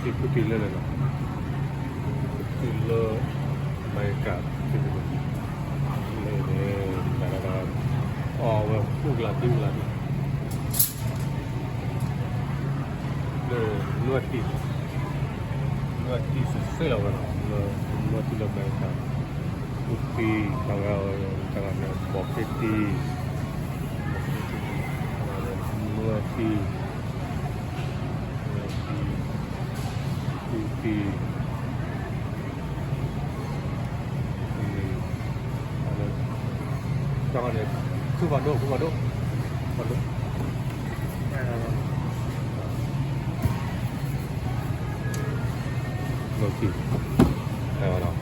ที่พูดถึงเลยเนาะคือเลิศบรรยากาศที่นี่เลยแต่ละอ๋อแบบลูกหลานที่ลูกหลานเลยนวดที่สุดเสี้ยวกันเนาะนวดที่เราไปทำBukti tanggal Boketi Muati Bukti ini ada jangan ya ku vado Muati ayo nào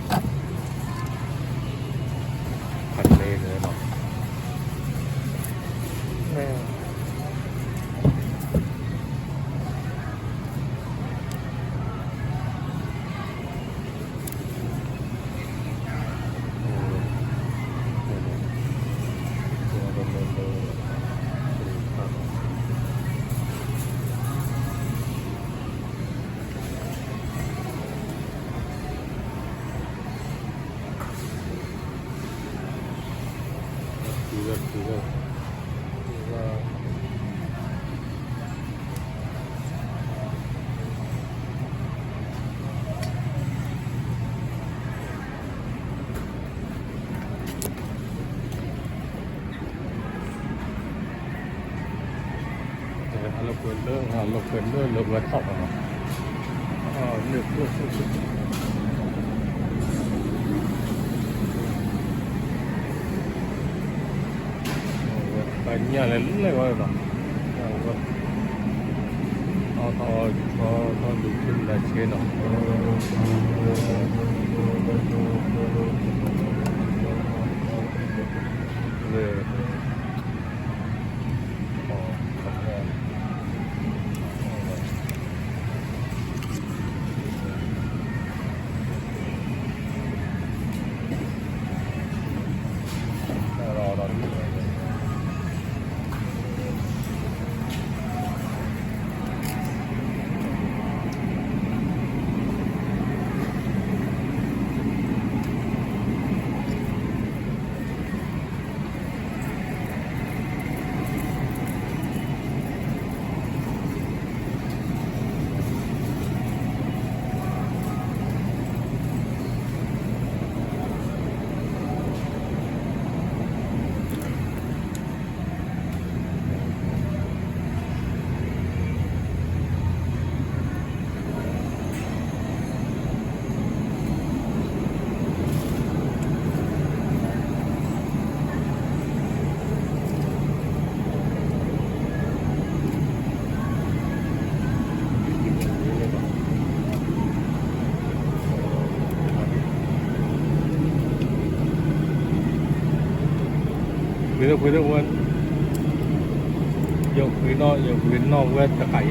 พันเลยเนาะคือว่าเราเกินเรื่องเราท็อปอ่ะเนาะหนึบBanyak lelai orang Thọ dukun là chế nó về Quý vị ơi, nhiều quý nó quét cả cái